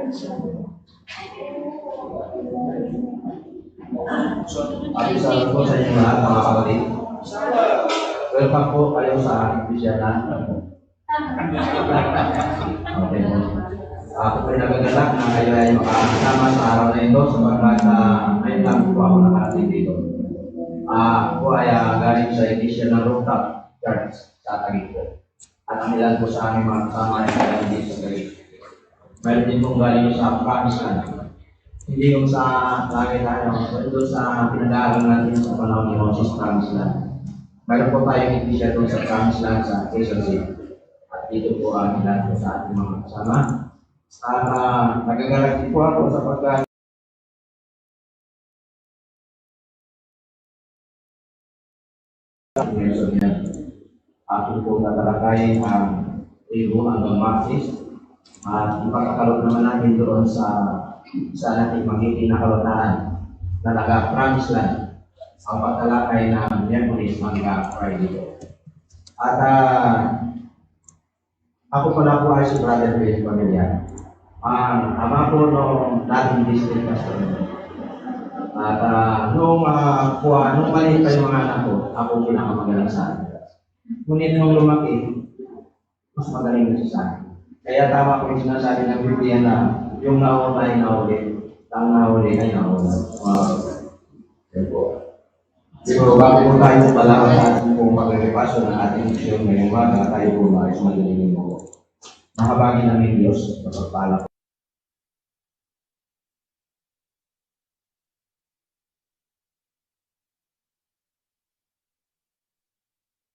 Salam po sa inyo lahat, mga kapatid. Welcome po kayo sa Bisyanan. Okay po. Ako po ay nagagalak na kayo ay makakasama sa araw na ito sapagkat ngayon lang po ako nakarating dito. Ako ay galing sa edisyon ng Rooftop Church sa Taguig po. At ang ilan po sa aming mga kasama ay galing dito sa Taguig. Mayroon din pong galing sa Pakistan. Hindi yung sa lagi tayo, doon sa pinag-aaral natin sa panahon ni Moses Promised Land. Mayroon po tayong edisyon doon sa Promised Land sa Quezon City. At dito po ang ilan po sa ating mga kasama. At nagagalak din po ako sapagkat aking po natalakayin ang Ibo hanggang Maxis at ipagkakaroon naman natin doon sa nating magiging nakalutaan na naga-Promised Land ang pagtalakay ng Memories hanggang Friday. At ako pala po ay si Brother Bill Pamilya. Ang ama po nung dating district pastor. At nung maliit pa yung mga anak ko, ako pinakamagalang sa akin. Ngunit nung lumaki, mas magaling na siya sa akin. Kaya tama ko yung sinasabi ng Biblia na yung nauna ay nauli, ang nauli ay nauna. Yan po. Siguro bago po tayo pala sa ating pong pag-repaso ng ating misyon ngayong umaga, tayo po maayos malilingin mo. Mahabagin namin Diyos, kapagpala po.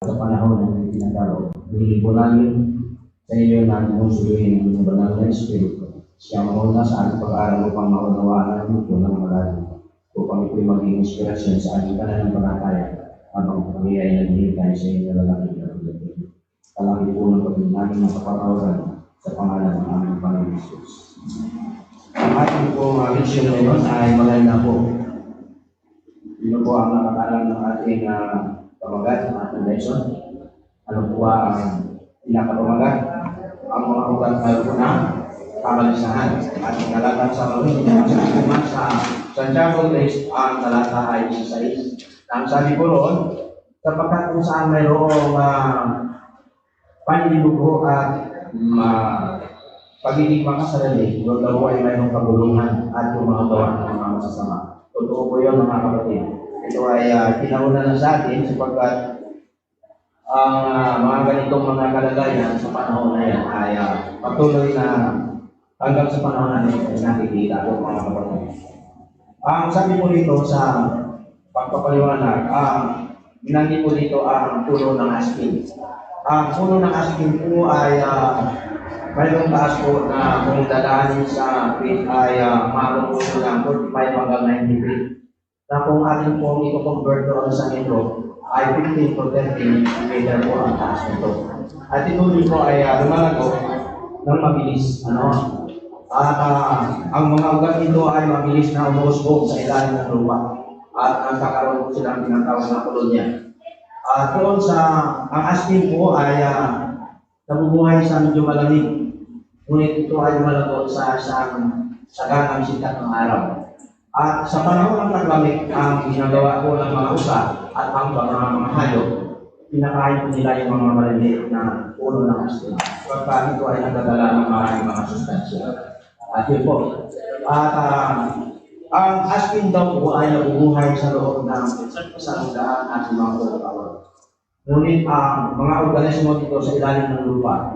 Sa panahon ng pinagdaro, hiling po namin sa inyo na sinusuloyin ng banal na Espiritu. Siya mauna sa ating pag-aaral upang maunawaan namin ito ng malalim, upang ito'y maging inspirasyon sa ating pananampalataya habang kami ay naghihintay sa inyo lalaki na pagdating. Kalaki po ng pagdating namin ng kapatawaran sa pangalan ng aming Panginoon Jesus. Ang ating po mission ngayon ay maganda po. Ito po ang nakakalang ng ating pamagat, ating lesson. Ano po ang pinakapamagat? Ang mga ugat na po na kamalisahan. At talata sa mga sa Santiago 3, ang talata ay 16. Ang sabi ko roon, sapagkat kung saan mayroong panilibugo at pagiging makasarili, yung laro ay mayroong kabulungan at yung mga gawa ng mga masasama. Totoo po yun, mga kapatid. Ito ay kinauna na sa atin sapagkat ang mga ganitong mga kalagayan sa panahon na yan ay patuloy na hanggang sa panahon na yan ay nakikita po, mga kapatid. Ang sabi po dito sa pagpapaliwanag, binanggit po dito ang puno ng aspen. Ang puno ng aspen po ay mayroong taas po na kung dadaanin sa feet ay maroon po ng 45 hanggang 90 feet. Na kung ating po ito-convert doon sa metro, ay 15 to 30 meter po ang taas nito. At ito po ay lumalago ng mabilis. At ang mga ugat nito ay mabilis na umuusbog sa ilalim ng lupa. At nagkakaroon po sila ng tinatawag na kolonya. At doon sa ang aspen po ay nabubuhay sa medyo malamig. Ngunit ito ay lumalago sa saganang sikat ng araw. At sa panahon ng taglamig, ang ginagawa po ng mga usa at ang mga hayop, pinakain po nila yung mga maliliit na puno ng aspen. Pagka ito ay nagdadala ng maraming mga sustansya. At yun po. At ang aspen daw po ay nabubuhay sa loob ng 100 at 50 taon. Ngunit ang mga organismo dito sa ilalim ng lupa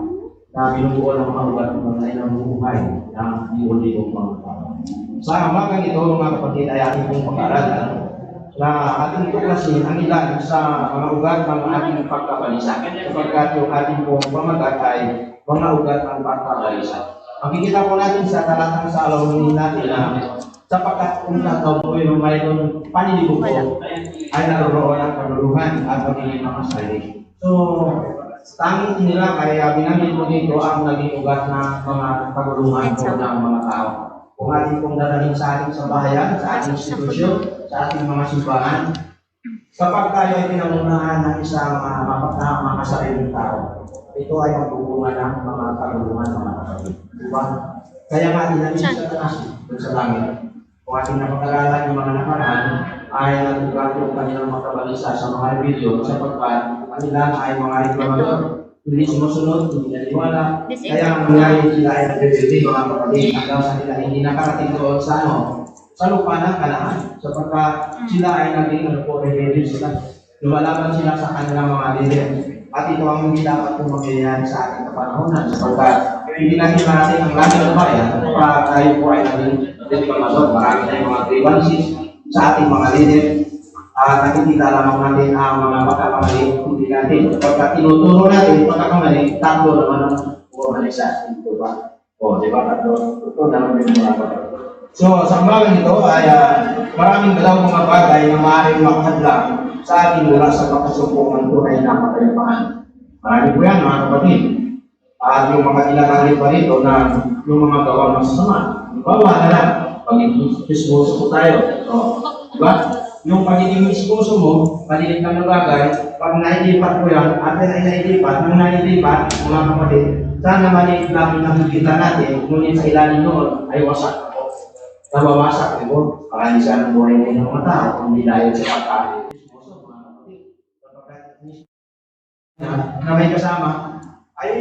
na binubuo ng mga ugat ay nabubuhay ng libo-libong mga tao. Sa umagang ito, mga kapatid, ay ating pong pag-aaralan na ating tuklasin ang ilan sa mga ugat ng ating pagkabalisa sapagkat yung ating pong pamagat ay mga ugat ng pagkabalisa. Makikita po natin sa talatang sa alamunin natin na sapagkat kung tataw po yung mayroong panilibugo ay naroon ang panuluhan at pagiging mga sarili. So, tanging nila kaya binanggit mo dito ang naging ugat ng mga pagulungan po ng mga tao. Kung ating pong dadalhin sa ating sambahayan, sa ating institusyon, sa ating mga simbahan, kapag tayo ay pinangunahan ng isang makasariling tao, ito ay magbubunga ng mga kagulungan ng mga kapatid. Diba? Kaya nga dinamin sa taas doon sa langit. Kung ating napag-aralan yung mga nakaraan, ay natutunan yung kanilang makabalisa sa mga rebellion sapagkat kanila ay mga reklamador, hindi sumusunod, hindi naniwala. Kaya ang nangyari sila ay nag-rebelde mga kapatid hanggang sa nila hindi nakarating doon sa sa lupa ng Kanaan sapagkat sila ay naging rebelde sila. Lumalaban sila sa kanilang mga leader. At ito ang hindi dapat kong mangyayari sa ating kapanahonan sapagkat hindi natin ang langit ng bayan para tayo po ay naging reklamador. Marami tayong mga grievances sa ating mga leader. Nakikita lamang natin ang mga pagkakamali hindi natin. Pagka tinuturo natin pagkakamali, tatlo naman ang pumali sa ating ito ba? O, di ba? Tatlo. Ito naman yung mga pagkakamali. So, sa umagang ito ay maraming dalawang mga bagay na maaaring makahadlang sa ating mula sa pagkasumpungan tunay na kapayapaan. Marami po yan mga kapatid. At yung mga ilagali pa rito na yung mga gawang masasama. Bawa na lang, pagiging disposo po tayo. So, diba? Yung pagiging disposo mo, maliit na bagay, pag nailipat ko yan, atin ay nailipat, nang nailipat, mga kapatid, sana maliit lang nakikita natin, ngunit sa ilalim noon ay wasak. Nabawasak ito, para hindi sana buhay ng mga tao, hindi dahil sa pagkain. Na may kasama, ay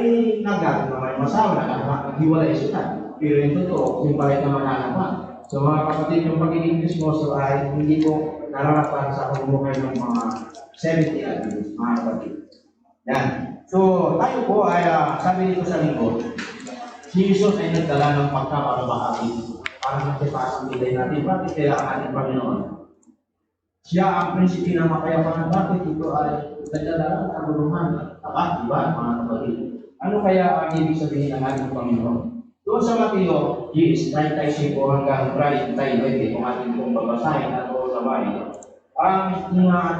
nagagawa na may masawa, naghiwalay sila. Pero yung totoo, yung balik na mananapan. So mga kapatid, yung pagiging disposo ay hindi ko nararapan sa pagmumukay ng mga 70 anos, mga kapatid. Yan. So tayo po ay, sabi dito sa lingkod, si Jesus ay nagdala ng pagkaparabahagi para magkipasang bilay natin. Bakit kaya ang ating Panginoon? Siya ang prinsipi ng mapayapaan. Bakit ito ay nagdala ng kabuluhan? Tapat, di ba, mga kapatid? Ano kaya ang ibig sabihin ng ating Panginoon? Doon sa Mateo 10:35 hanggang 30, kung ating kong babasahin at o sabahin, ang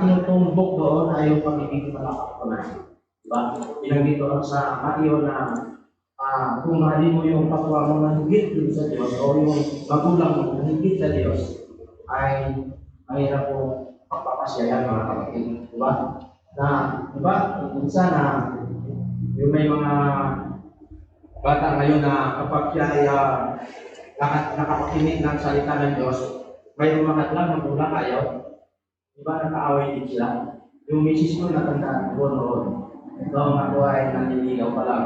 tinutumbok doon ay yung pagiging malakap. Diba? Pinanggit doon sa Mateo na kung mahalin mo yung kapwa mo na higit sa Diyos o yung magulang mo na higit sa Diyos, ay mahirap po pagpapasyayan mga kapatid. Diba? Na, diba? Minsan na yung may mga bata ngayon na kapag siya ay nakapakinig ng salita ng Diyos, may umangat lang ng ulang ayaw. Diba? Nakaaway din sila. Yung misis ko natandaan, noon. Ito ako ay naniligaw pa lang.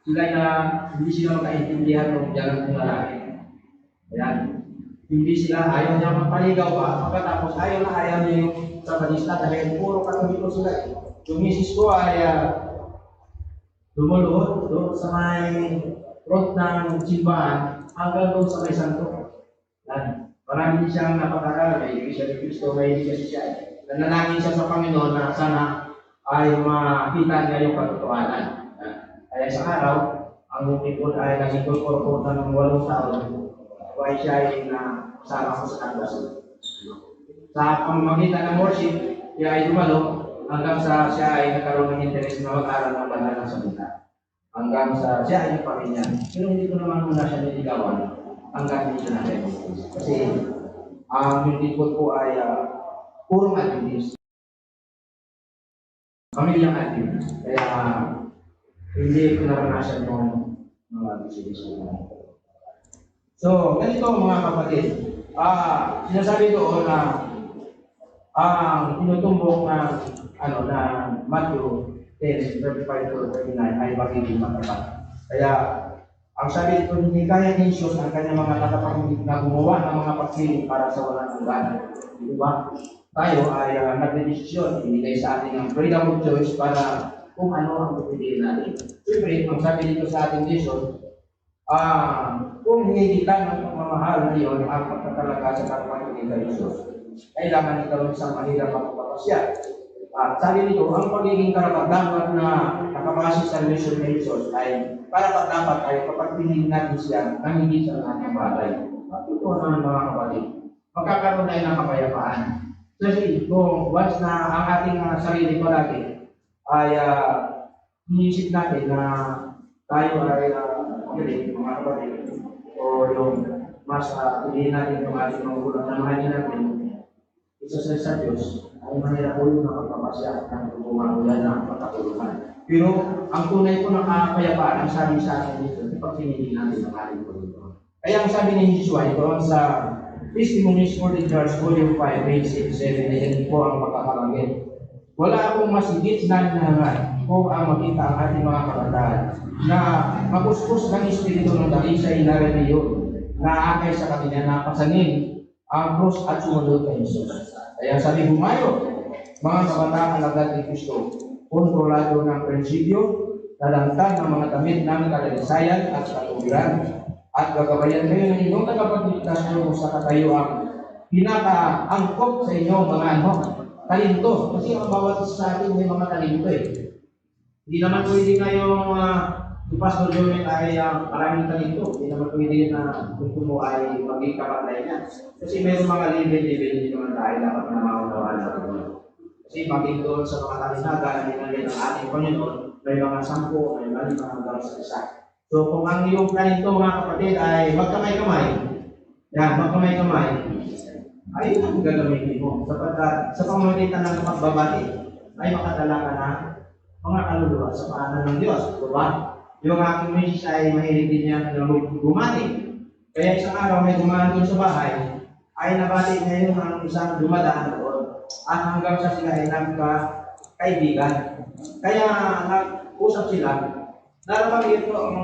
Sila na hindi sila makaintindihan ng diyan ng lalaki. Ayan. Hindi sila ayaw niya magpaligaw pa. Pagkatapos ayaw niya yung sa balista dahil puro katoliko sila. Yung misis ko ay lumuluhod doon sa may road ng simbahan hanggang doon sa may santo. Marami siyang napag-aral, may Iglesia ni Cristo, may Iglesia siya. Nanalangin siya sa Panginoon na sana ay makita niya yung katotohanan. Kaya sa araw, ang people ay naging korporta ng 8 taon, kaya siya ay nasama ko sa kandas. Sa pamamagitan ng worship, siya ay dumalo hanggang sa siya ay nagkaroon ng interes na mag-aral ng banal ng salita. Hanggang sa siya ay nagpamilya. Pero hindi ko naman muna siya niligawan hanggang hindi siya natin. Kasi yung people ko ay purong Adventist. Pamilyang Adventist. Kaya hindi ko naranasan yung mga bisibis. So, ganito mga kapatid. Sinasabi doon na ang tinutumbok na na Matthew 10:35-39 ay magiging matapat. Kaya ang sabi dito, hindi kaya ni Jesus ang kanyang mga tagapagmamahal na gumawa ng mga pagsiling para sa walang hanggan. Di ba? Tayo ay nagdedesisyon, ibigay sa atin ang freedom of choice para kung ano ang pipiliin natin. Siyempre, ang sabi dito sa ating vision, kung hindi ka ng pagmamahal na yun, ang pagkatalaga sa kapatid ni Jesus, kailangan ikaw isang mahirap magpapasya. Sabi nito, ang pagiging karapat-dapat na nakabase sa mission ni Jesus ay karapat-dapat ay kapag pinili natin siya nang hindi sa lahat ng bagay. Ito naman mga kapatid, magkakaroon tayo ng kapayapaan. Kasi kung once na ang ating sarili palagi ay iniisip natin na tayo ay mga kapatid o yung mas pilihin natin yung ating mga gulang na mahalin natin isa sa Diyos ay mahirap po yung nakapapasya ng gumagawa ng pagkatulungan. Pero ang tunay po ng kapayapaan, ang sabi sa atin dito, pag pinili natin ang ating Panginoon. Kaya ang sabi ni Jesus ay doon sa Testimonies for the Church, Volume 5, page 67, yan po ang pagkakalangit. Wala akong masigit na hinahangat kung ang makita ang ating mga kabataan na mapuspos ng Espiritu ng dalisay na reliyon na akay sa kanila na pasanin ang krus at sumunod kay Jesus. Kaya sabi bumayo, mga kabataan alagad ni Kristo, kontrolado ng prinsipyo, talangtad ng mga damit ng kadalisayan at katuwiran, at gagabayan kayo ng inyong tagapagligtas nyo sa katayuang pinaka-angkop sa inyo mga talento. Kasi ang bawat sa atin may mga talento eh. Hindi naman pwede kayong si Pastor Joel ay maraming talento. Hindi naman pwede na gusto mo ay maging kapatlay niya. Kasi mayroong mga level-level din naman tayo dapat na maunawaan sa Panginoon. Kasi maging doon sa mga talinaga na dinagyan ng ating Panginoon, may mga 10, may 5 hanggang sa 1. So kung ang iyong talento mga kapatid ay magkamay-kamay, magkamay-kamay, ay ang gagamitin mo. Sapagkat sa pamamagitan ng pagbabati ay makadala ka na mga kaluluwa sa paanan ng Diyos. Diba? Yung aking misis ay mahilig din niya na gumati. Kaya isang araw may dumaan doon sa bahay, ay nabati niya yung isang dumadaan doon. At hanggang sa sila ay nagkakaibigan. Kaya nag-usap sila, narabanggit ko ang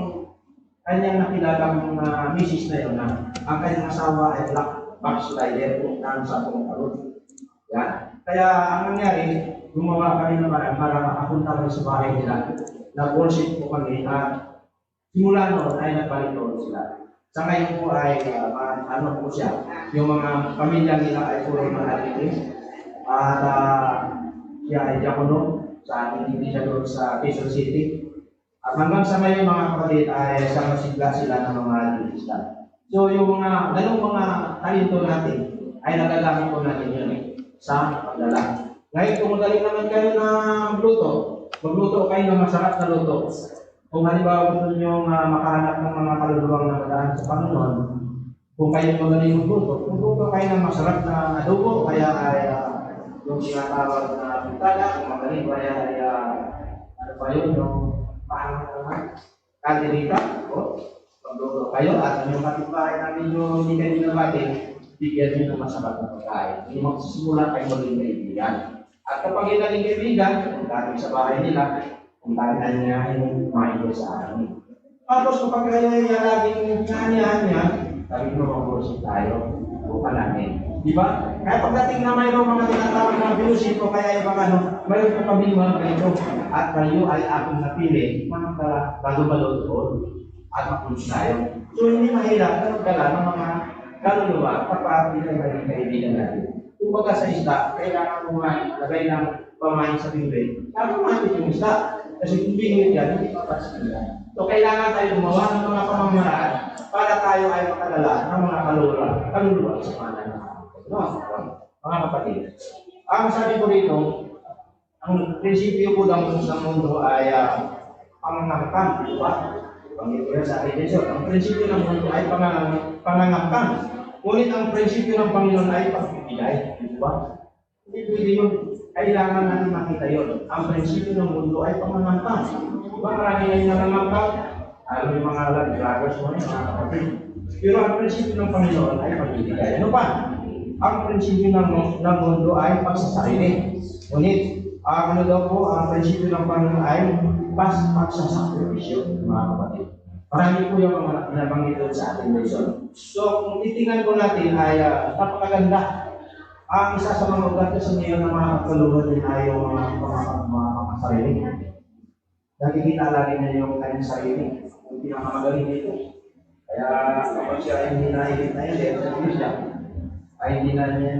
kanyang nakilalang misis na yun na ang kanyang asawa ay black backslider kung sa pangkalod. Yan. Kaya ang nangyari, gumawa kami ng parang para makapunta kami sa bahay nila. Nag-worship po kami at simula noon ay nagbalik doon sila. Sa ngayon po ay ano po siya, yung mga pamilya nila ay puro mga alitis. At siya ay diakono sa ating iglesia doon sa Quezon City. At hanggang sa ngayon mga kapatid ay sa masigla sila ng mga alilista. So yung mga ganong mga talento natin ay nagagamit po natin yun sa pagdala. Ngayon kung magaling naman kayo na magluto kayo ng masarap na luto. Kung halimbawa gusto nyo makahanap ng mga kaluluwang napadaan sa Panginoon, kung kayo magaling magluto kayo ng masarap na adobo, kaya ay yung sinatawag na pitada, kung magaling kaya ay ano pa yun, yung paano kalderita, magluto kayo at yung kapitbahay namin yung hindi kayo nabati, bigyan nyo ng masarap na pagkain. Yung magsisimula kayo maging kaibigan. At kapag yung naging kaibigan, kung dati sa bahay nila, kung dati niya yung kumain sa amin. Tapos kapag kayo ay laging nanyahan niya, sabi ko mag-worship tayo, buka namin. Di ba? Kaya pagdating na mayroong mga tinatawag na binusin ko, kaya yung mga mayroon po kami mga ganito, at kayo ay akong napili, mga balo-balo doon. At mapulis tayo. So hindi mahirap na magdala ng mga kaluluwa kapag hindi kayo kaibigan natin. Kung baga sa isda, kailangan mo lagay ng pamain sa bingwit. Kaya mahigit yung isda. Kasi kung bingwit yan, hindi papasikilan. So kailangan tayo gumawa ng mga pamamaraan para tayo ay makadala ng mga kaluluwa sa panan ng mga kapatid. Ang sabi ko rito, ang prinsipyo po ng mundo ay pangangangkang, di ba? Pangito yan sa religion. Ang prinsipyo ng mundo ay pangangangkang. Ngunit ang prinsipyo ng Panginoon ay pagbibigay. Di ba? Hindi pwede yun. Kailangan natin makita yun. Ang prinsipyo ng mundo ay pangangangkang. Di ba? Marami ngayon nangangangkang. Alam yung mga vloggers mo yun, mga kapatid. Pero ang prinsipyo ng Panginoon ay pagbibigay. Ano pa? Ang prinsipyo ng mundo ay pagsasarili. Ngunit, ano daw po, ang prinsipyo ng Panginoon ay pagsasakripisyo, mga kapatid. Marami po yung mga nabanggit doon sa ating lesson. So, kung titingnan po natin ay napakaganda. Ang isa sa mga ugat kasi ngayon ng mga kaluluwa din ay yung mga sarili. Nakikita lagi na yung kanyang sarili. Yung pinakamagaling dito. Kaya kapag siya ay hindi nahilit na yun, hindi siya. Ay hindi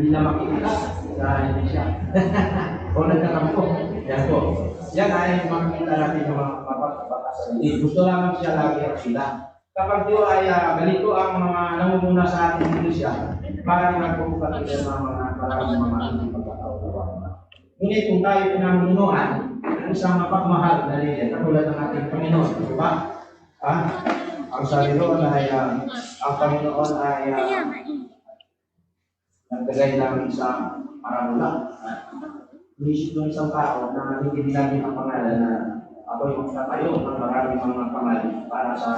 na makikita. Kaya hindi siya. O nagkakampo. Yan po. Yan ay makikita natin yung mga mapagpapasarili. Gusto lamang siya lagi ang sila. Kapag di ay ganito ang mga namumuna sa ating iglesia, parang nagpupukat ng mga maraming mga hindi pagkakaunawa. Ngunit kung tayo pinamunuan, isang mapagmahal na liyan, katulad ng ating Panginoon, di ba? Ang sabi doon ay ang Panginoon ay nagbigay ng isang paramula. Inisip ng isang tao na hindi nilagay ang pangalan na ako yung tatayo ng maraming mga pangalan para sa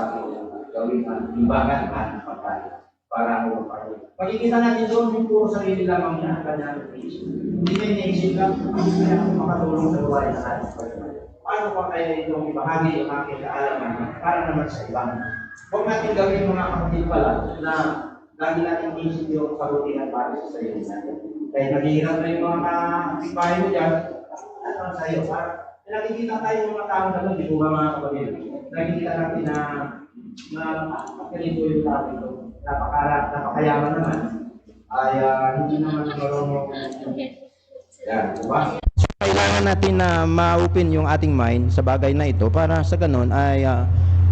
gawin ng limbagan at pagkain. Para ako pagkain. Pagkikita natin doon, yung puro sarili lamang niya, kanya inisip. Hindi na iniisip lang, kaya ako makatulong sa gawain na natin. Paano pa kaya itong ibahagi yung aking kaalaman para naman sa iba? Huwag natin gawin mga kapatid pala na lagi natin inisip yung kabutihan para sa sarili natin. Kaya naghihirap na yung mga kapitbahay mo dyan, ano sa iyo? Nakikita tayo ng mga tao na di po ba mga kapatid? Nakikita natin na pagkalito yung tao ito. Napakayaman naman. Ay hindi naman marunong. Yan, diba? Kailangan natin na ma-open yung ating mind sa bagay na ito para sa ganun ay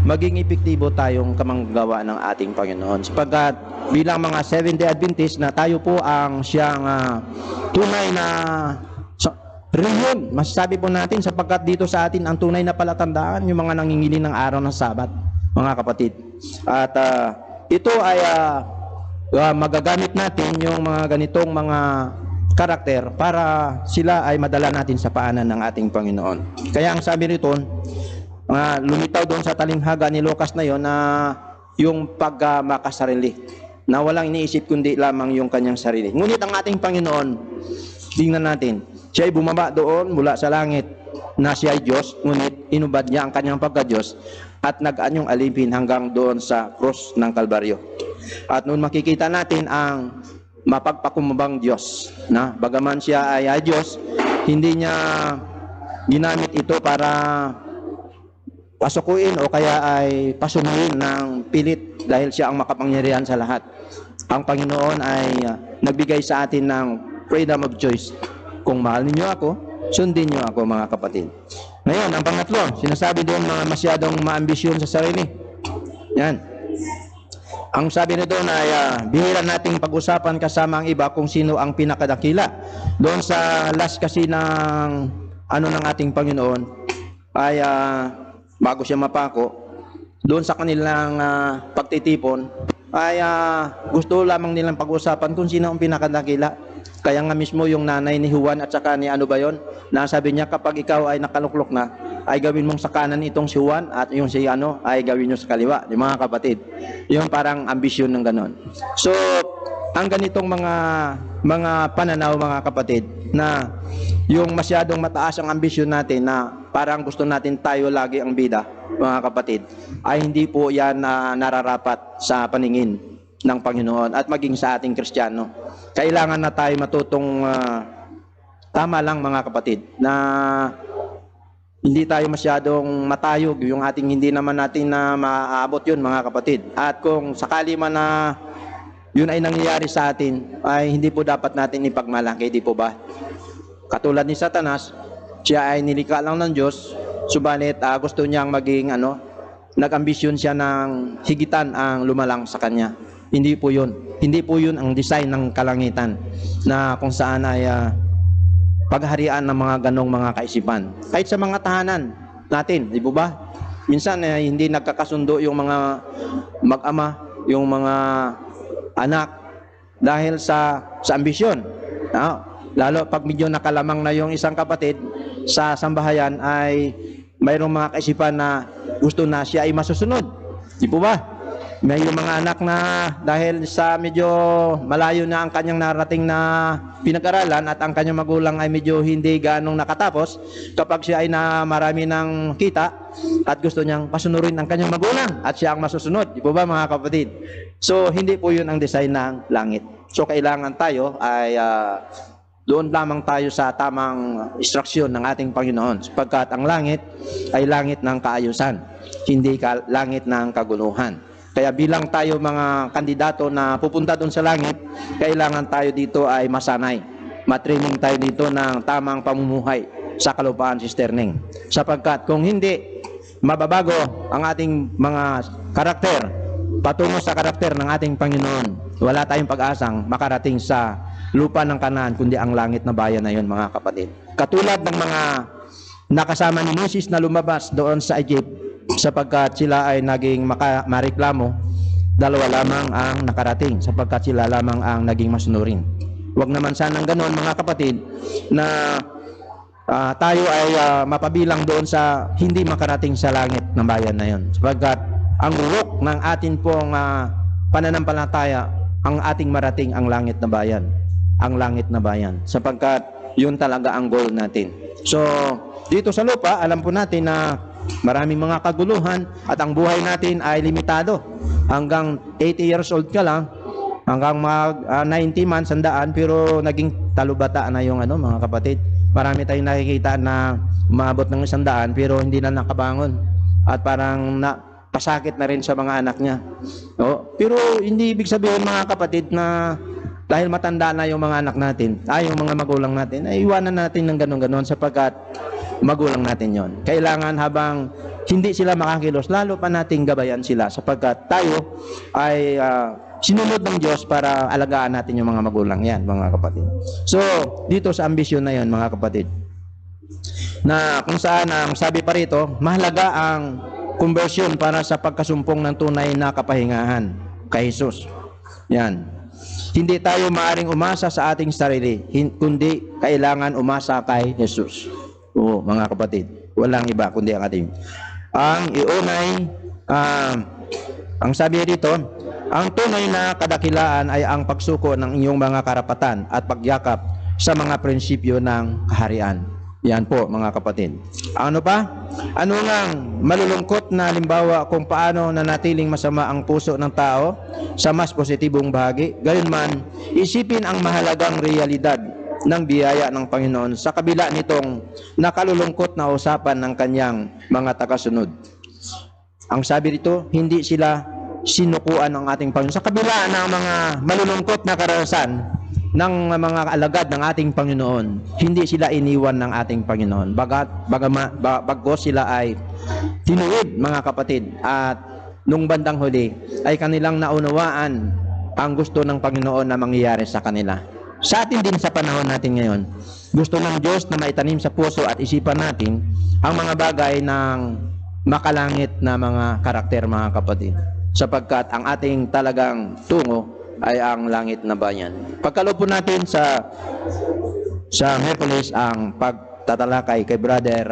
maging epektibo tayong kamanggagawa ng ating Panginoon. Sapagkat bilang mga Seventh-day Adventist na tayo po ang siyang tunay na reliyon, masasabi po natin sapagkat dito sa atin ang tunay na palatandaan yung mga nangingili ng araw ng Sabat, mga kapatid. At ito ay magagamit natin yung mga ganitong mga karakter para sila ay madala natin sa paanan ng ating Panginoon. Kaya ang sabi rito, lumitaw doon sa talinghaga ni Lucas na yon na yung pagmakasarili na walang iniisip kundi lamang yung kanyang sarili. Ngunit ang ating Panginoon, tingnan natin, siya ay bumaba doon mula sa langit na siya ay Diyos, ngunit inubad niya ang kanyang pagka-Diyos at nag-anyong alipin hanggang doon sa krus ng Kalbaryo. At noon makikita natin ang mapagpakumbang Diyos na bagaman siya ay Diyos, hindi niya ginamit ito para pasukuin o kaya ay pasunuin ng pilit dahil siya ang makapangyarihan sa lahat. Ang Panginoon ay nagbigay sa atin ng freedom of choice. Kung mahal ninyo ako, sundin niyo ako, mga kapatid. Ngayon, ang pangatlo, sinasabi doon mga masyadong maambisyon sa sarili. Yan. Ang sabi nito na bihira nating pag-usapan kasama ang iba kung sino ang pinakadakila. Doon sa last kasi ng ng ating Panginoon ay bago siya mapako, doon sa kanilang pagtitipon ay gusto lamang nilang pag-usapan kung sino ang pinakadakila. Kaya nga mismo yung nanay ni Juan at saka ni nasabi niya kapag ikaw ay nakaluklok na, ay gawin mong sa kanan itong si Juan at yung si ay gawin nyo sa kaliwa, yung mga kapatid. Yung parang ambisyon ng ganon. So, ang ganitong mga pananaw, mga kapatid, na yung masyadong mataas ang ambisyon natin na parang gusto natin tayo lagi ang bida, mga kapatid, ay hindi po yan na nararapat sa paningin ng Panginoon at maging sa ating Kristiyano. Kailangan na tayo matutong tama lang, mga kapatid, na hindi tayo masyadong matayog yung ating hindi naman natin na maaabot yun, mga kapatid. At kung sakali man na yun ay nangyayari sa atin, ay hindi po dapat natin ipagmalaki, di po ba? Katulad ni Satanas, siya ay nilikha lang ng Diyos, subalit gusto niyang maging nag-ambisyon siya ng higitan ang lumalang sa kanya. Hindi po yun. Hindi po yun ang design ng kalangitan na kung saan ay pagharian ng mga ganong mga kaisipan. Kahit sa mga tahanan natin, di po ba? Minsan hindi nagkakasundo yung mga mag-ama, yung mga anak dahil sa ambisyon. Lalo pag medyo nakalamang na yung isang kapatid sa sambahayan ay mayroong mga kaisipan na gusto na siya ay masusunod. Di po ba? May mga anak na dahil sa medyo malayo na ang kanyang narating na pinag-aralan at ang kanyang magulang ay medyo hindi ganong nakatapos, kapag siya ay na marami ng kita at gusto niyang pasunurin ang kanyang magulang at siya ang masusunod. Di po ba, mga kapatid? So, hindi po yun ang design ng langit. So, kailangan tayo ay doon lamang tayo sa tamang instruksyon ng ating Panginoon, sapagkat ang langit ay langit ng kaayusan, hindi langit ng kaguluhan. Kaya bilang tayo mga kandidato na pupunta doon sa langit, kailangan tayo dito ay masanay. Matraining tayo dito ng tamang pamumuhay sa kalupaan, Sister Ning. Sapagkat kung hindi mababago ang ating mga karakter, patungo sa karakter ng ating Panginoon, wala tayong pag-asang makarating sa lupa ng Kanaan, kundi ang langit na bayan na yun, mga kapatid. Katulad ng mga nakasama ni Moses na lumabas doon sa Egypt, sapagkat sila ay naging mareklamo, dalawa lamang ang nakarating sapagkat sila lamang ang naging masunurin. Huwag naman sanang ganoon mga kapatid na tayo ay mapabilang doon sa hindi makarating sa langit ng bayan na yon. Sapagkat ang urok ng atin pong pananampalataya, ang ating marating ang langit na bayan. Ang langit na bayan. Sapagkat yun talaga ang goal natin. So, dito sa lupa, alam po natin na maraming mga kaguluhan at ang buhay natin ay limitado. Hanggang 80 years old ka lang, hanggang 90 months, 100, pero naging talubata na yung mga kapatid. Marami tayong nakikita na umabot ng 100 pero hindi na nakabangon. At parang pasakit na rin sa mga anak niya. Pero hindi ibig sabihin mga kapatid na dahil matanda na yung mga anak natin, yung mga magulang natin, ay iwanan natin ng ganon-ganon sapagkat magulang natin yon. Kailangan habang hindi sila makakilos, lalo pa nating gabayan sila sapagkat tayo ay sinunod ng Diyos para alagaan natin yung mga magulang yan, mga kapatid. So, dito sa ambisyon na yon, mga kapatid, na kung saan ang sabi pa rito, mahalaga ang conversion para sa pagkasumpong ng tunay na kapahingahan kay Jesus. Yan. Hindi tayo maaring umasa sa ating sarili, kundi kailangan umasa kay Jesus. Oo, mga kapatid, walang iba kundi ang ating. Ang iunay, ang sabi dito, ang tunay na kadakilaan ay ang pagsuko ng inyong mga karapatan at pagyakap sa mga prinsipyo ng kaharian. Yan po mga kapatid. Ano pa? Ano ngang malulungkot na halimbawa kung paano nanatiling masama ang puso ng tao sa mas positibong bahagi. Gayunman, isipin ang mahalagang realidad ng biyaya ng Panginoon sa kabila nitong nakalulungkot na usapan ng kanyang mga tagasunod. Ang sabi dito, hindi sila sinukuan ng ating Panginoon. Sa kabila ng mga malulungkot na karanasan ng mga alagad ng ating Panginoon, hindi sila iniwan ng ating Panginoon. Bagos sila ay tinuwid, mga kapatid, at nung bandang huli ay kanilang naunawaan ang gusto ng Panginoon na mangyayari sa kanila. Sa atin din sa panahon natin ngayon, gusto ng Diyos na maitanim sa puso at isipan natin ang mga bagay ng makalangit na mga karakter, mga kapatid, sapagkat ang ating talagang tungo ay ang langit na bayan. Pagkaloob po natin sa Hercules ang pagtatalakay kay Brother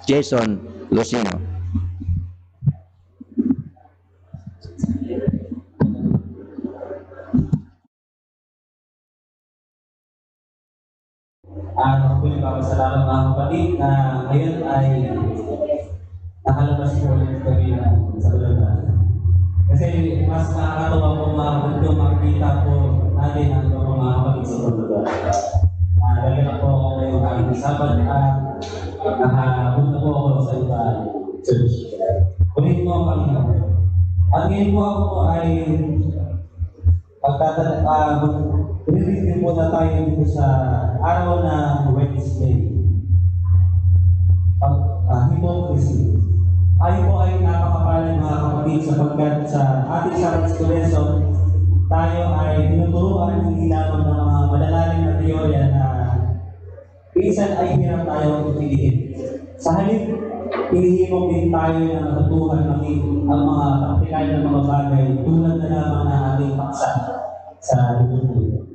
Jason Lucino. Ako po yung papasalamat mga kapatid na ngayon ay nakalabas po ulit kami sa ulan. Kasi mas nakakatawa po mga kapatid yung makikita po natin ang mga kapatid sa paglugar. Galing po ako ngayong aming sabat at nakapunta po ako sa iba church. Kunin po ang Panginoon. At ngayon po ako po ay review po na tayo dito sa araw na Wednesday. Hypocrisy. Tayo po ay napakapalan mga kapatid sapagkat sa ating Sabbath lesson, tayo ay tinuturuan hindi lamang ng mga malalalim na teorya na minsan ay hirap tayo piliin. Sa halip, hinihimok din tayo na natutuhan maging ang mga praktikal na mga bagay tulad na lamang ng ating paksa sa lugar.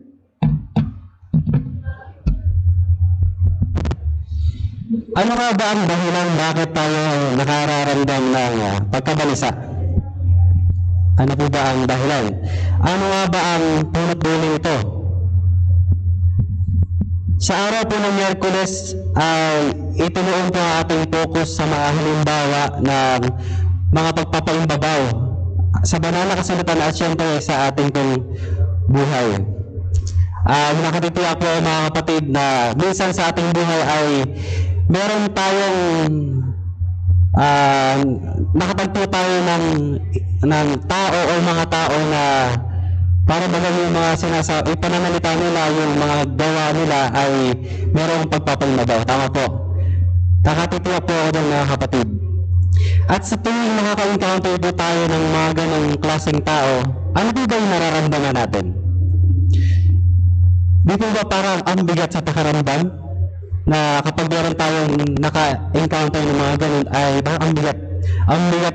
Ano nga ba ang dahilan bakit tayo nakararamdam ng pagkabalisa? Ano po ba ang dahilan? Ano nga ba ang punot-dulo ito? Sa araw po ng Miyerkules ay itinuon po ang ating focus sa mga halimbawa ng mga pagpapaimbabaw sa banal na kasulatan at siyempre sa ating pong buhay. Nakatitiyak po mga kapatid na minsan sa ating buhay ay meron tayong nakatagpo tayo ng tao o mga tao na para bagang yung mga sinasabi, pananalita nila, yung mga gawa nila ay merong pagpapalmabaw. Tama po. Nakatitiyak po ako dyan mga kapatid. At sa tuwing makaka-encounter po tayo ng mga ganong klaseng tao, ano po ba yung nararamdaman natin? Di po ba parang ang bigat sa pakaramdam? Na kapag meron tayong naka-encounter ng mga ganun ay parang ang bigat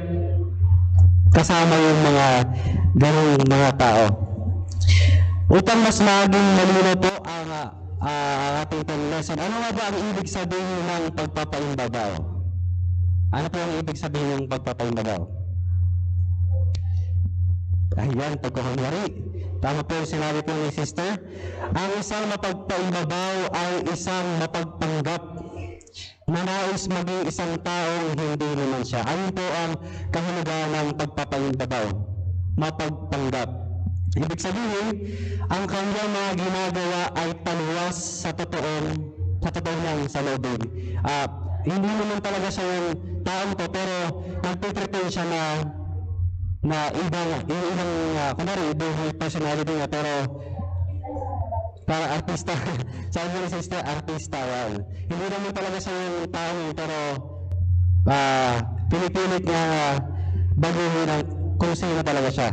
kasama yung mga ganung mga tao. Upang mas maging malinaw po ating pong lesson. Ano nga ba ang ibig sabihin ng pagpapaimbabaw? Ano po ang ibig sabihin ng pagpapaimbabaw? Ayan, pagkukunwari. Tama po yung sinabi po ni sister. Ang isang mapagpaimbabaw ay isang mapagpanggap na nais maging isang taong hindi naman siya. Ayun po ang kahulugan ng pagpapaimbabaw. Mapagpanggap. Ibig sabihin, ang kanyang mga ginagawa ay paluwas sa totoo niyang salubin. Hindi naman talaga siya yung taong to, pero nagpipretend siya na ibang kunwari, ibang personality niya, pero para artista. Sabi mo ni sister, artista yan. Hindi naman talaga siya yung taong yun, pero pinipilit niya baguhin kung sino talaga siya.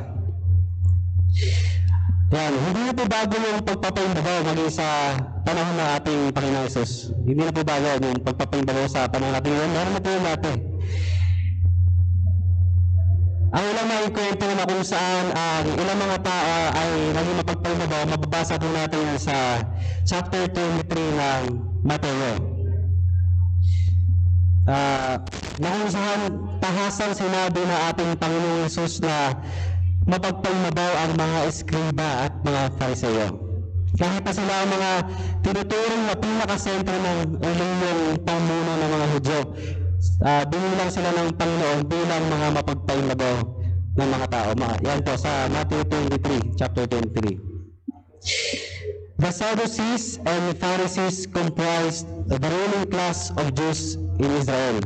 Yan, hindi na po bago yung pagpapaimbabaw maging sa panahon ng ating Panginoon Jesus. Hindi na po bago yung pagpapaimbabaw sa panahon natin ngayon. Meron na po yung natin. Ang ilang mga ikwento na kung saan ilang mga tao ay naging mapagpaimbabaw, mababasa po natin yan sa chapter 23 ng Mateo. Na kung saan tahasang sinabi na ating Panginoong Jesus na mapagpaimbabaw ang mga eskriba at mga Fariseo. Kahit na sila ang mga tinuturing na pinakasentro ng uliyong pamuno ng mga Hudyo, binilang sila ng Panginoon bilang mga mapagpaimbabaw ng mga tao. Yan po sa Matthew 23, chapter 23. The Sadducees and Pharisees comprised the ruling class of Jews in Israel.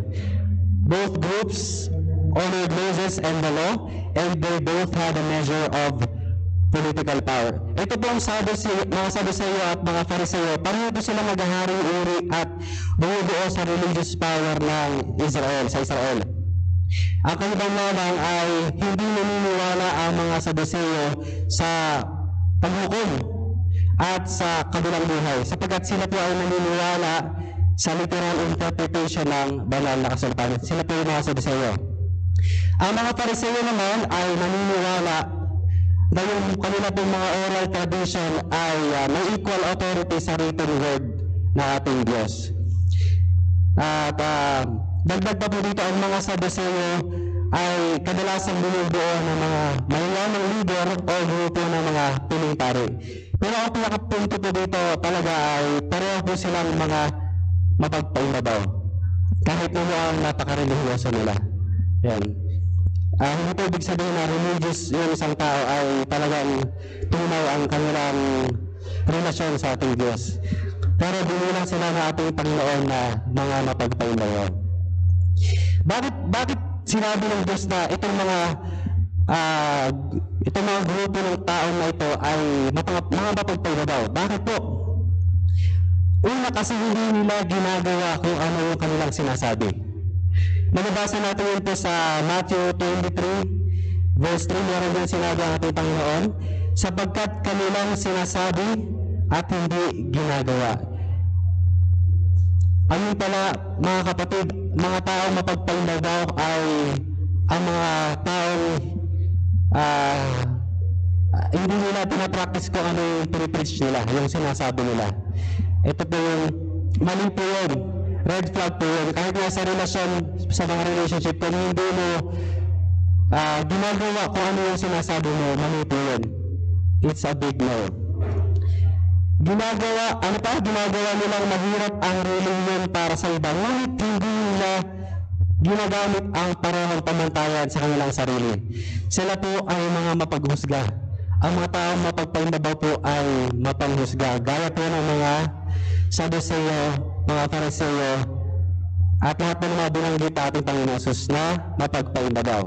Both groups honored Moses and the law, and they both had a measure of political power. Ito po ang mga Sadduceo at mga Fariseo, pareho po sila naghaharing uri at bumubuo sa religious power ng Israel, sa Israel. Ang kanilang lamang ay hindi naniniwala ang mga Sadduceo sa paghukom at sa kabilang buhay, sapagkat sila po ay naniniwala sa literal interpretation ng banal na kasulatan. Sila po yung mga Sadduceo. Ang mga Fariseo naman ay naniniwala na yung kanila pong mga oral tradition ay may equal authority sa written word na ating Diyos. At dagdag pa po dito, ang mga Sadduceo ay kadalasang binubuo ng mga mayayamang leader o grupo ng mga piling pari. Pero ang pinakapunto po dito talaga ay pareho po silang mga mapagpaimbabaw. Kahit na ang napaka-religyoso nila. Yan. Hindi po ibig sabihin na religious yung isang tao ay talagang tunaw ang kanilang relasyon sa ating Diyos. Pero binilang sila na ating Panginoon na mga mapagpaimbabaw. Bakit sinabi ng Diyos na itong mga grupo ng tao na ito ay mga mapagpaimbabaw? Bakit po? Una, kasi hindi nila ginagawa kung ano yung kanilang sinasabi. Mababasa natin yun po sa Matthew 23, verse 3, meron din sinabi ang ating Panginoon, sapagkat kanilang sinasabi at hindi ginagawa. Ayun pala, mga kapatid, mga taong mapagpaimbabaw ay ang mga taong hindi nila pinapractice kung ano yung pinipreach nila, yung sinasabi nila. Ito po yung mali po yun. Red flag po yun. Kahit nga sa relasyon, sa mga relationship, kung hindi mo ginagawa kung ano yung sinasabi mo, mali po yun. It's a big no. Ginagawa nilang mahirap ang religion para sa iba. Ngunit hindi nila ginagamit ang parehong pamantayan sa kanilang sarili. Sila po ay mga mapaghusga. Ang mga taong mapagpaimbabaw po ay mapanghusga. Gaya po ng mga Sadduceo, mga Fariseo, at lahat ng mga binanggit ating Panginoon Jesus na mapagpaimbabaw.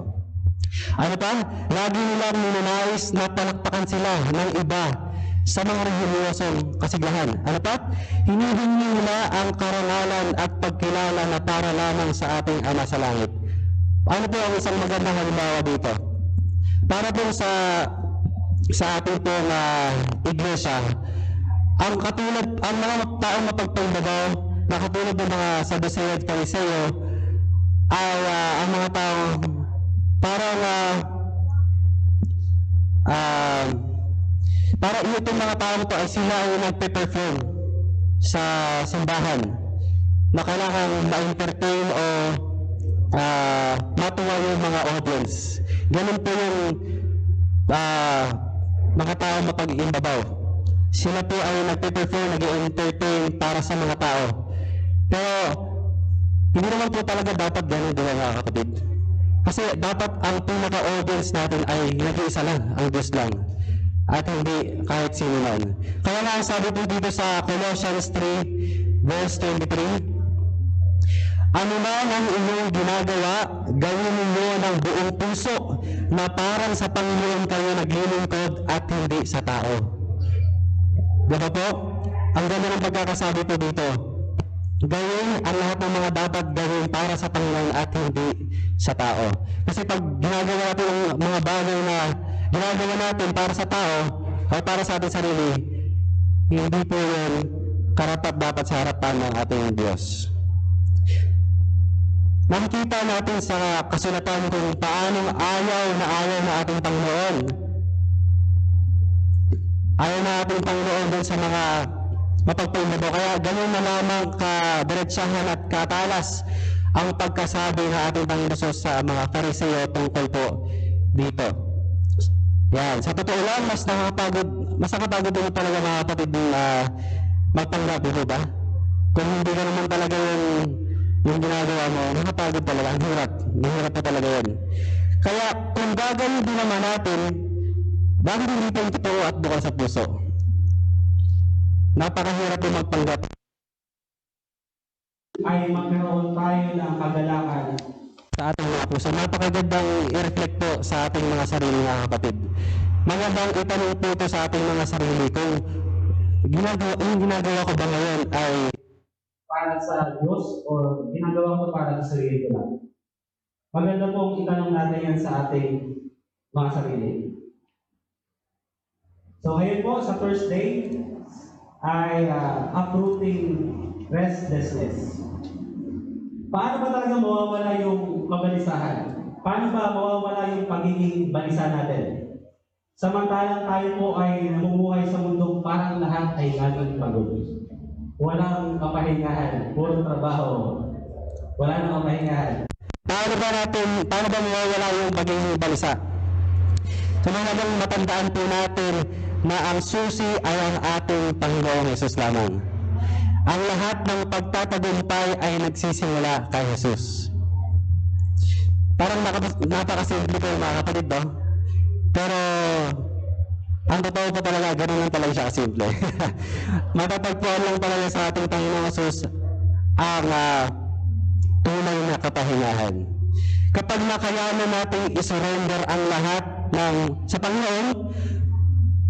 Ano pa? Lagi nilang ninanais na palakpakan sila ng iba sa mga relihiyosong kasiglahan. Ano pa? Hinihingi nila ang karangalan at pagkilala na para lamang sa ating Ama sa Langit. Ano po ang isang magandang halimbawa dito? Para po sa ating pong iglesia, ang mga taong mapagpaimbabaw na katulad ng mga Sadduceo at Fariseo ay ang mga taong parang para itong mga taong to ay sila ay nagpe-perform. sa simbahan na kailangan ma-entertain o matuwa yung mga audience. Ganun po yung mga tao mapag-iimbabaw. Sila po ay nagpe-prefer, nag-entertain para sa mga tao. Pero hindi naman po talaga dapat ganun, di ba mga kapatid? Kasi dapat ang pinaka-audience natin ay nag-iisa lang, ang Diyos lang. At hindi kahit sino man. Kaya nga sabi po dito sa Colossians 3 verse 23, ano man ang inyong ginagawa, gawin ninyo ng buong puso na parang sa Panginoon kayo naglilingkod at hindi sa tao. Diba po? Ang ganda ng pagkakasabi po dito. Gawin ang lahat ng mga dapat gawin para sa Panginoon at hindi sa tao. Kasi pag ginagawa natin ang mga bagay na ginagawa natin para sa tao o para sa ating sarili, hindi po yun karapat dapat sa harapan ng ating Diyos. Nakikita natin sa kasulatan kung paano ayaw na ating Panginoon. Ayaw na ating Panginoon dun sa mga mapagpaindabaw. Kaya ganun na lamang kadiretsahan at katalas ang pagkasabi ng ating Panginoon sa mga Fariseo tungkol po dito. Yan. Sa totoo lang, mas nakapagod din talaga mga kapatid magpanggap, di ba? Kung hindi ka naman talaga yung ginagawa mo, nakapagod talaga. Ang hirap. Mahirap pa talaga yun. Kaya kung gagawin din naman natin, bakit hindi pa yung totoo at bukal sa puso? Napakahirap yung magpanggap. Ay magkaroon tayo ng kagalakan Sa ating mga puso, napakagandang i-reflect po sa ating mga sarili mga kapatid. Magandang itanong po ito sa ating mga sarili kung yung ginagawa ko ba ngayon ay para sa Diyos o ginagawa ko para sa sarili ko lang. Maganda pong itanong natin yan sa ating mga sarili. So ngayon po sa first day ay uprooting restlessness. Paano ba talaga mawawala yung kabalisahan? Paano ba mawawala yung pagiging balisa natin? Samantalang tayo po ay namumuhay sa mundong parang lahat ay laging pagod. Walang kapahingahan, puro trabaho. Wala nang kapahingahan. paano ba mawawala yung pagiging balisa? So mahalagang matandaan po natin na ang susi ay ang ating Panginoong Hesus lamang. Ang lahat ng pagtatagumpay ay nagsisimula kay Jesus. Parang napakasimple ko mga kapatid, no? Pero ang totoo pa talaga, ganun lang talaga siya kasimple. Matatagpuan lang talaga sa ating Panginoong Hesus ang tunay na kapahingahan. Kapag nakayanan natin isurrender ang lahat sa Panginoon,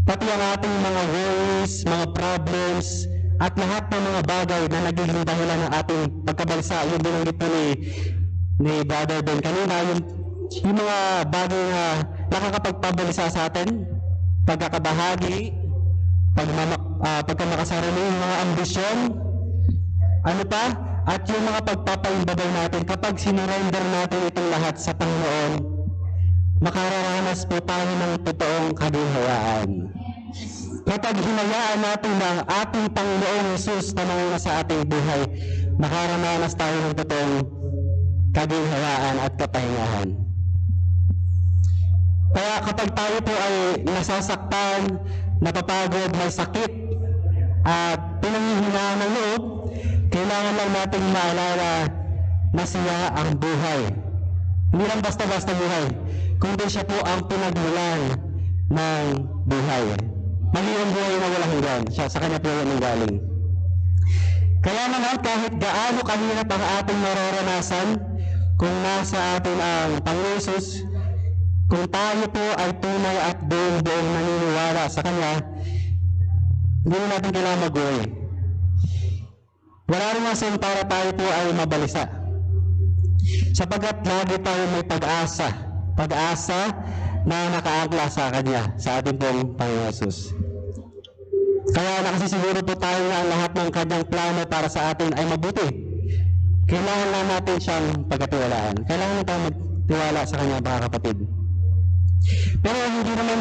pati ang ating mga worries, mga problems, at lahat ng mga bagay na nagiging dahilan ng ating pagkabalisa, yung binanggit po ni Brother Ben kanina, yung mga bagay na nakakapagpabalisa sa atin, pagkakabahagi, pagkamakasarili, yung mga ambisyon, ano pa, at yung mga pagpapaimbabaw natin, kapag sinurrender natin itong lahat sa Panginoon, makararanas po tayo ng totoong kaginhawaan. Kapag hinayaan natin ng ating Panginoong Hesus na manguna sa ating buhay, makararanas tayo ng totoong kaginhawaan at kapahingahan. Kaya kapag tayo po ay nasasaktan, napapagod, may sakit, at pinanghihinaan ng loob, kailangan lang natin maalala na siya ang buhay. Hindi lang basta-basta buhay, kundi siya po ang pinagmulan ng buhay. Mali ang buhay na walang hanggan. Sa kanya po yan ang galing. Kaya naman kahit gaano kahirap ang ating nararanasan, kung nasa atin ang Panginoon Hesus, kung tayo po ay tunay at buong naniniwala sa Kanya, hindi natin kailangan mag-worry. Wala rin nasin para tayo po ay mabalisa. Sapagkat lagi tayo may pag-asa na nakaangkla sa Kanya, sa ating pong Panginoon Hesus. Kaya nakasisiguro po tayo na ang lahat ng Kanyang plano para sa atin ay mabuti. Kailangan lang natin siyang pagkatiwalaan. Kailangan tayo magtiwala sa Kanya, mga kapatid. Pero hindi naman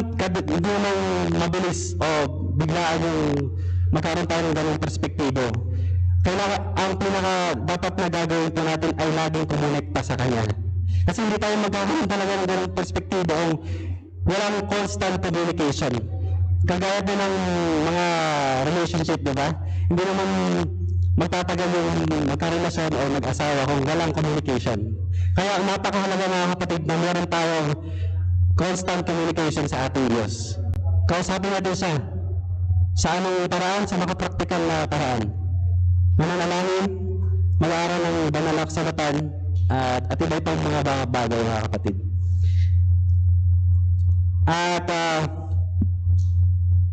mabilis o biglaan yung magkaroon tayo ng ganung perspektibo. Kailangan, ang pinaka dapat na gagawin po natin ay laging kumonekta sa Kanya. Kasi hindi tayo magkakaroon talaga ng ganung perspektibo kung walang constant communication. Kagaya din ng mga relationship, di ba? Hindi naman magtatagal yung magkarelasyon o mag-asawa kung walang communication. Kaya napakahalaga mga kapatid na meron tayong constant communication sa ating Diyos. Kausapin natin siya sa anong paraan, sa makapraktikal na paraan. Mananalangin, mag-aaral ng banal na kasulatan, at iba pang mga bagay mga kapatid. At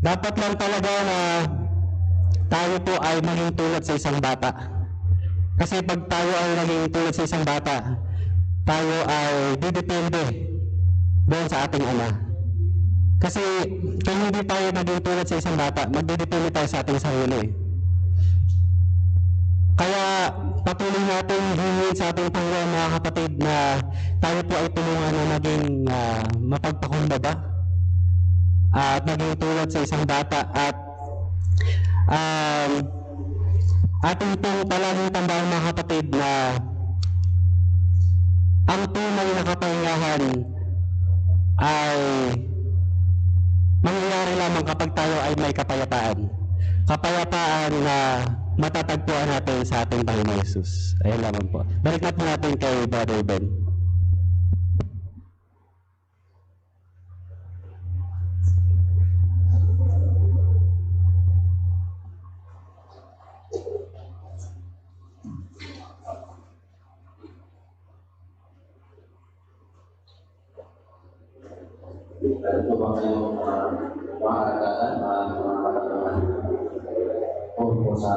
dapat lang talaga na tayo po ay maging tulad sa isang bata. Kasi pag tayo ay naging tulad sa isang bata, tayo ay didepende doon sa ating Ama. Kasi kung hindi tayo naging tulad sa isang bata, magdidepende tayo sa ating sarili. Kaya patuloy natin hingin sa ating Panginoon mga kapatid na tayo po ay tulungan na maging mapagpakumbaba at maging tulad sa isang bata at ating pong palaging tandaan mga kapatid na ang tunay na kapahingahan ay mangyayari lamang kapag tayo ay may kapayapaan. Kapayapaan na matatagpuan natin sa ating Panginoon Jesus. Ayan lamang po. Balik na po natin kay Brother Ben. Ito ba kayong mga karagatan, mga katanungan? O po sa